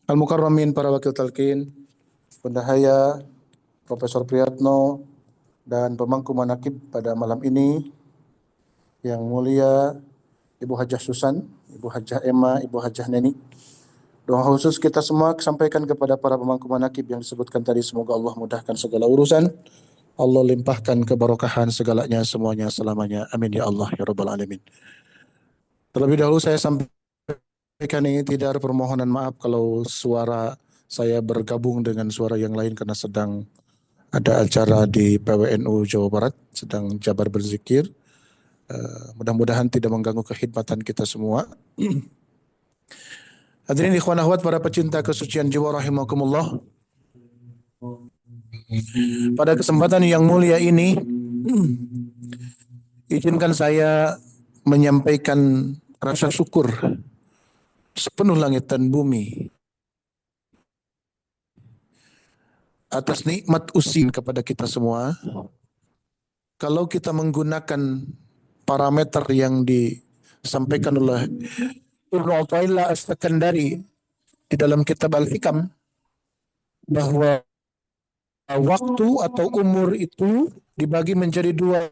Al-Mukarramin para wakil talqin, Bendahaya, Profesor Priyatno, dan pemangku manakib pada malam ini, yang mulia Ibu Hajah Susan, Ibu Hajah Emma, Ibu Hajah Neni. Doa khusus kita semua sampaikan kepada para pemangku manakib yang disebutkan tadi. Semoga Allah mudahkan segala urusan, Allah limpahkan keberkahan segalanya semuanya selamanya. Amin ya Allah ya Rabbal Alamin. Terlebih dahulu saya sampaikan ini tidak ada permohonan maaf kalau suara saya bergabung dengan suara yang lain karena sedang ada acara di PWNU Jawa Barat, sedang jabar berzikir. Mudah-mudahan tidak mengganggu kekhidmatan kita semua. Hadirin ikhwan akhwat para pecinta kesucian jiwa rahimakumullah. Pada kesempatan yang mulia ini, izinkan saya menyampaikan rasa syukur sepenuh langit dan bumi atas nikmat usin kepada kita semua. Kalau kita menggunakan parameter yang disampaikan oleh Ibnu Athaillah As-Sakandari di dalam kitab Al-Hikam, bahwa waktu atau umur itu dibagi menjadi dua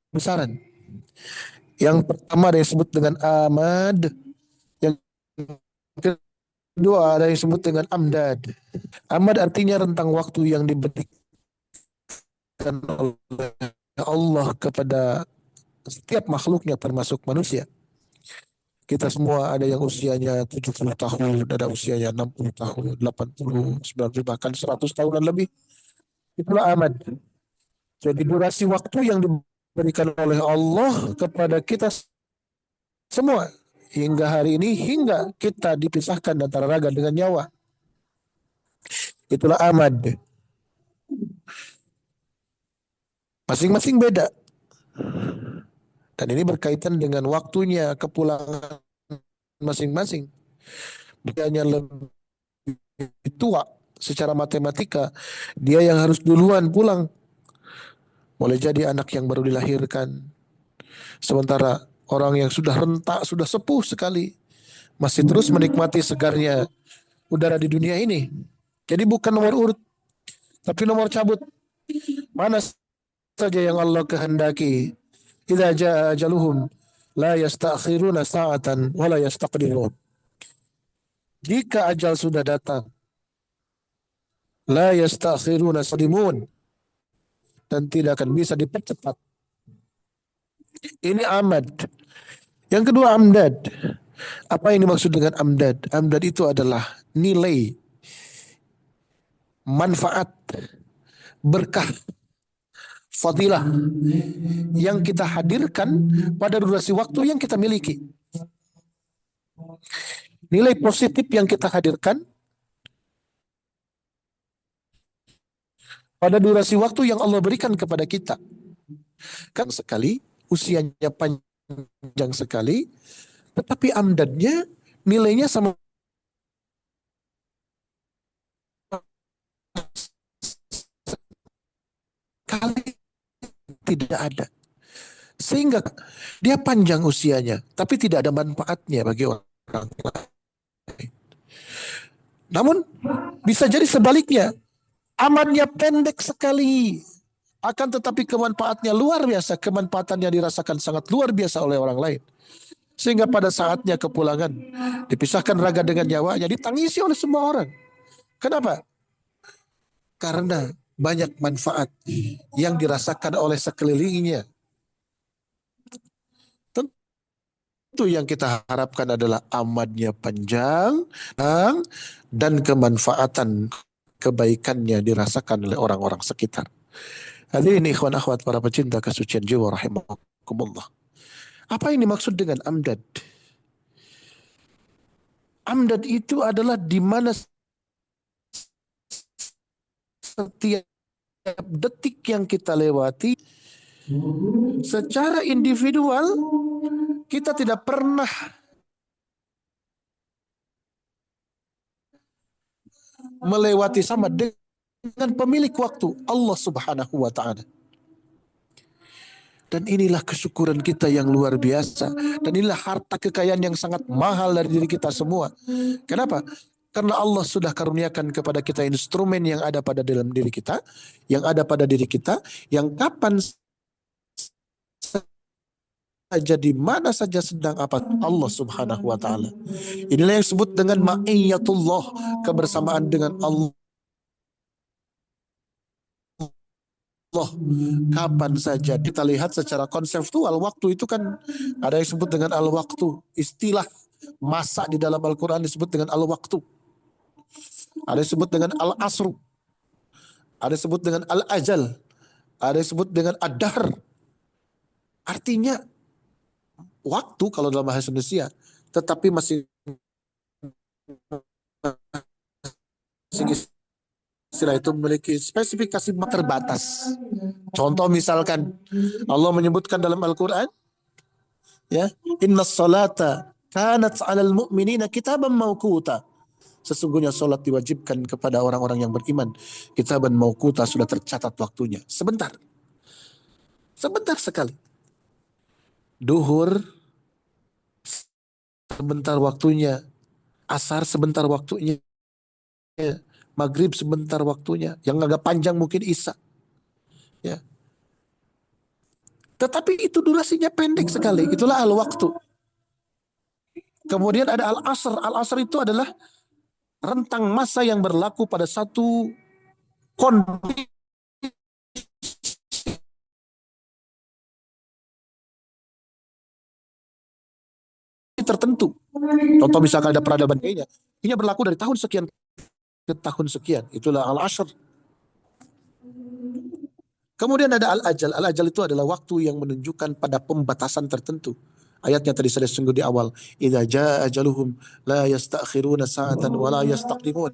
besaran. Yang pertama ada yang disebut dengan amad, yang kedua ada yang disebut dengan amdad. Amad artinya rentang waktu yang diberikan oleh Allah kepada setiap makhluknya termasuk manusia. Kita semua ada yang usianya 70 tahun, ada usianya 60 tahun, 80, 90, bahkan 100 tahunan lebih. Itulah amad. Jadi durasi waktu yang diberikan oleh Allah kepada kita semua hingga hari ini, hingga kita dipisahkan antara raga dengan nyawa. Itulah amad. Masing-masing beda. Dan ini berkaitan dengan waktunya kepulangan masing-masing. Dia lebih tua secara matematika, dia yang harus duluan pulang. Boleh jadi anak yang baru dilahirkan. Sementara orang yang sudah rentak, sudah sepuh sekali, masih terus menikmati segarnya udara di dunia ini. Jadi bukan nomor urut, tapi nomor cabut. Mana saja yang Allah kehendaki. Idza jaa ajaluhum la yastakhiruna sa'atan wa la yastaqdimun. Jika ajal sudah datang, la yastakhiruna sadimun, dan tidak akan bisa dipercepat. Ini amad. Yang kedua amdad. Apa yang dimaksud dengan amdad? Amdad itu adalah nilai, manfaat, berkah, fadilah yang kita hadirkan pada durasi waktu yang kita miliki. Nilai positif yang kita hadirkan pada durasi waktu yang Allah berikan kepada kita. Kan sekali, usianya panjang sekali, tetapi amdadnya, nilainya sama sekali tidak ada. Sehingga dia panjang usianya, tapi tidak ada manfaatnya bagi orang lain. Namun bisa jadi sebaliknya, amannya pendek sekali, akan tetapi kemanfaatnya luar biasa, kemanfaatannya dirasakan sangat luar biasa oleh orang lain. Sehingga pada saatnya kepulangan, dipisahkan raga dengan nyawanya, ditangisi oleh semua orang. Kenapa? Karena banyak manfaat yang dirasakan oleh sekelilingnya. Tentu yang kita harapkan adalah amadnya panjang dan kemanfaatan kebaikannya dirasakan oleh orang-orang sekitar. Hadirin ikhwan akhwat para pecinta kesucian jiwa rahimakumullah. Apa yang dimaksud dengan amdad? Amdad itu adalah di mana setiap detik yang kita lewati secara individual kita tidak pernah melewati sama dengan pemilik waktu, Allah Subhanahu wa ta'ala. Dan inilah kesyukuran kita yang luar biasa. Dan inilah harta kekayaan yang sangat mahal dari diri kita semua. Kenapa? Karena Allah sudah karuniakan kepada kita instrumen yang ada pada dalam diri kita, yang ada pada diri kita, yang kapan saja, di mana saja, sedang apa, Allah Subhanahu wa taala. Inilah yang disebut dengan ma'iyatullah, kebersamaan dengan Allah. Kapan saja kita lihat secara konseptual, waktu itu kan ada yang disebut dengan al-waktu. Istilah masa di dalam Al-Quran disebut dengan al-waktu. Ada yang disebut dengan al-asru. Ada yang disebut dengan al-ajal. Ada yang disebut dengan ad-dahr. Artinya waktu kalau dalam bahasa Indonesia, tetapi masih istilah itu memiliki spesifikasi terbatas. Contoh misalkan Allah menyebutkan dalam Al-Quran, ya, innas salata kanat 'alal mu'minina kitaban mawquta. Sesungguhnya salat diwajibkan kepada orang-orang yang beriman. Kitaban mawquta, sudah tercatat waktunya. Sebentar sekali. Duhur sebentar waktunya, asar sebentar waktunya, maghrib sebentar waktunya, yang agak panjang mungkin isya. Ya. Tetapi itu durasinya pendek sekali. Itulah al-waktu. Kemudian ada al-asr. Al-asr itu adalah rentang masa yang berlaku pada satu kondisi tertentu. Contoh misalkan ada peradaban Kenya, ini berlaku dari tahun sekian ke tahun sekian. Itulah al-asr. Kemudian ada al-ajal. Al-ajal itu adalah waktu yang menunjukkan pada pembatasan tertentu. Ayatnya tadi saya singgung di awal. Idza jaa ajaluhum la yastakhiruna sa'atan wa la yastaqdimun.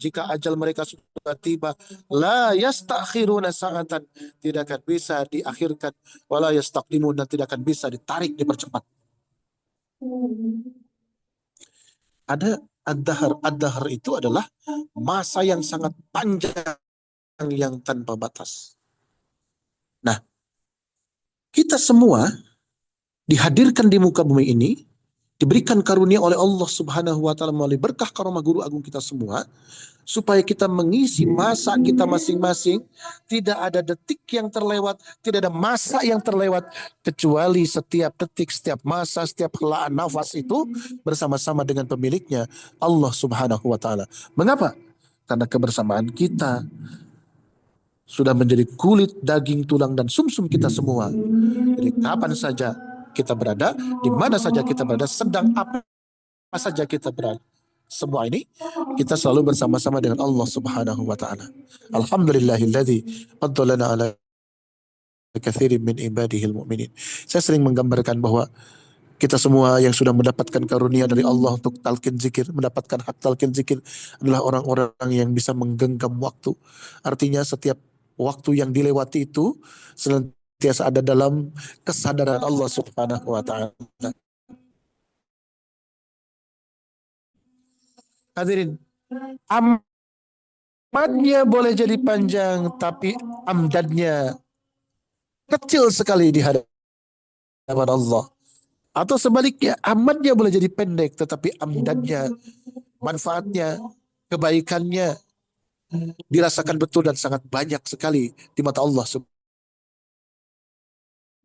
Jika ajal mereka sudah tiba, la yastakhiruna sa'atan, tidak akan bisa diakhirkan, wa la yastaqdimun, dan tidak akan bisa ditarik, dipercepat. Ada ad-dahr. Ad-dahr itu adalah masa yang sangat panjang yang tanpa batas. Nah, kita semua dihadirkan di muka bumi ini, diberikan karunia oleh Allah Subhanahu wa taala melalui berkah karomah guru agung kita semua, supaya kita mengisi masa kita masing-masing. Tidak ada detik yang terlewat, tidak ada masa yang terlewat, kecuali setiap detik, setiap masa, setiap helaan nafas itu bersama-sama dengan pemiliknya, Allah Subhanahu wa taala. Mengapa? Karena kebersamaan kita sudah menjadi kulit, daging, tulang, dan sumsum kita semua. Jadi kapan saja kita berada, di mana saja kita berada, sedang apa saja kita berada, semua ini kita selalu bersama-sama dengan Allah Subhanahu wa taala. Alhamdulillahilladzi faddalana ala katsirin min ibadihil mu'minin. Saya sering menggambarkan bahwa kita semua yang sudah mendapatkan karunia dari Allah untuk talqin zikir, mendapatkan hak talqin zikir, adalah orang-orang yang bisa menggenggam waktu. Artinya setiap waktu yang dilewati itu senantiasa ada dalam kesadaran Allah Subhanahu wa taala. Hadirin, amatnya boleh jadi panjang, tapi amdadnya kecil sekali di hadapan Allah. Atau sebaliknya, amatnya boleh jadi pendek, tetapi amdadnya, manfaatnya, kebaikannya dirasakan betul dan sangat banyak sekali di mata Allah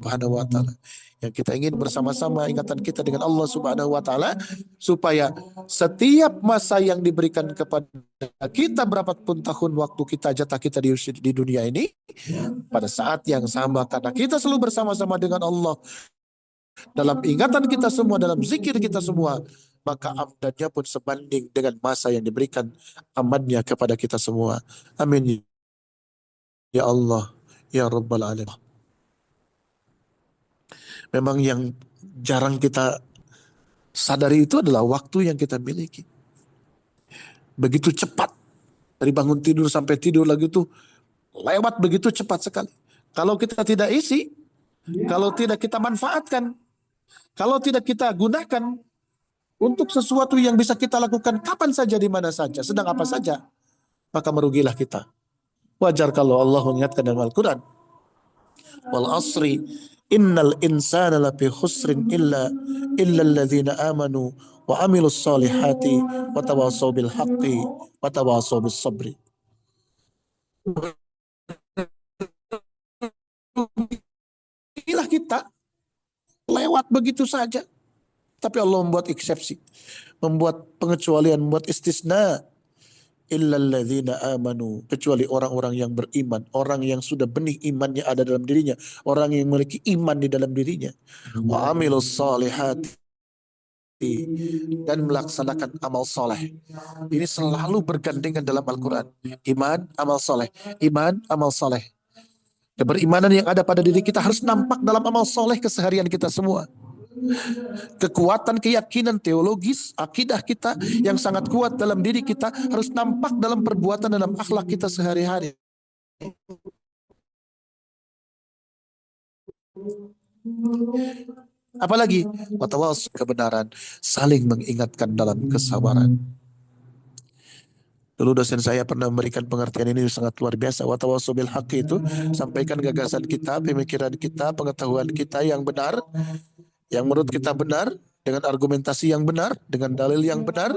Subhanahu wa taala. Yang kita ingin bersama-sama ingatan kita dengan Allah Subhanahu wa taala, supaya setiap masa yang diberikan kepada kita, berapapun tahun waktu kita, jatah kita di dunia ini, pada saat yang sama, karena kita selalu bersama-sama dengan Allah, dalam ingatan kita semua, dalam zikir kita semua, maka amdannya pun sebanding dengan masa yang diberikan amannya kepada kita semua. Amin ya Allah ya Rabbal Alamin. Memang yang jarang kita sadari itu adalah waktu yang kita miliki. Begitu cepat, dari bangun tidur sampai tidur lagi itu lewat begitu cepat sekali. Kalau kita tidak isi, kalau tidak kita manfaatkan, kalau tidak kita gunakan untuk sesuatu yang bisa kita lakukan kapan saja, di mana saja, sedang apa saja, maka merugilah kita. Wajar kalau Allah mengingatkan dalam Al-Quran, wal asri innal insana lafi khusrin illa alladhina amanu wa amilus solihati wa tawassaw bil haqqi wa tawassaw bis sabri. Inilah kita lewat begitu saja. Tapi Allah membuat eksepsi, membuat pengecualian, membuat istisna. Illalladzina amanu, kecuali orang-orang yang beriman, orang yang sudah benih imannya ada dalam dirinya, orang yang memiliki iman di dalam dirinya. Wa amilus solihati, dan melaksanakan amal soleh. Ini selalu bergandengan dalam Al-Quran. Iman, amal soleh. Iman, amal soleh. Keberimanan yang ada pada diri kita harus nampak dalam amal soleh keseharian kita semua. Kekuatan keyakinan teologis, akidah kita yang sangat kuat dalam diri kita harus nampak dalam perbuatan, dalam akhlak kita sehari-hari. Apalagi watawas kebenaran, saling mengingatkan dalam kesabaran. Dulu dosen saya pernah memberikan pengertian ini sangat luar biasa. Watawasau bil haqqi itu sampaikan gagasan kita, pemikiran kita, pengetahuan kita yang benar, yang menurut kita benar, dengan argumentasi yang benar, dengan dalil yang benar.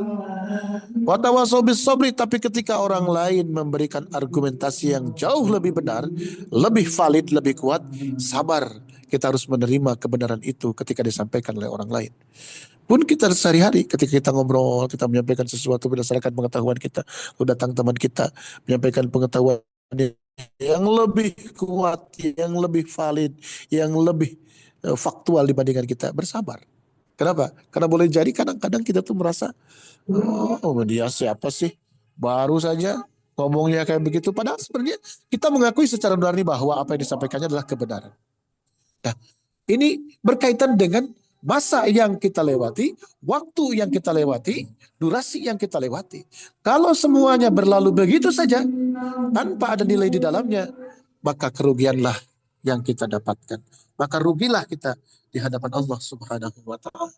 Watawasau bis sabri, tapi ketika orang lain memberikan argumentasi yang jauh lebih benar, lebih valid, lebih kuat, sabar. Kita harus menerima kebenaran itu ketika disampaikan oleh orang lain. Pun kita sehari-hari ketika kita ngobrol, kita menyampaikan sesuatu berdasarkan pengetahuan kita, lalu datang teman kita menyampaikan pengetahuan yang lebih kuat, yang lebih valid, yang lebih faktual dibandingkan kita, bersabar. Kenapa? Karena boleh jadi kadang-kadang kita tuh merasa, oh dia siapa sih? Baru saja ngomongnya kayak begitu. Padahal sebenarnya kita mengakui secara nurani bahwa apa yang disampaikannya adalah kebenaran. Nah, ini berkaitan dengan masa yang kita lewati, waktu yang kita lewati, durasi yang kita lewati. Kalau semuanya berlalu begitu saja, tanpa ada nilai di dalamnya, maka kerugianlah yang kita dapatkan. Maka rugilah kita di hadapan Allah Subhanahu wa Ta'ala.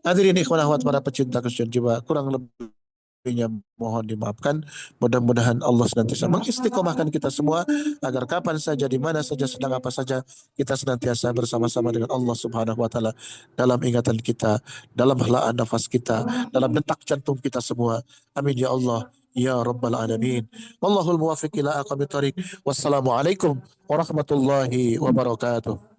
Hadirin ikhwan akhwat para pecinta kesucian jiwa, kurang lebihnya mohon dimaafkan. Mudah-mudahan Allah senantiasa mengistiqomahkan kita semua agar kapan saja, di mana saja, sedang apa saja, kita senantiasa bersama-sama dengan Allah Subhanahu wa Ta'ala dalam ingatan kita, dalam helaan nafas kita, dalam detak jantung kita semua. Amin ya Allah ya rabbal alamin. Wallahul muwaffiq ila aqwamit thoriq. Wassalamualaikum warahmatullahi wabarakatuh.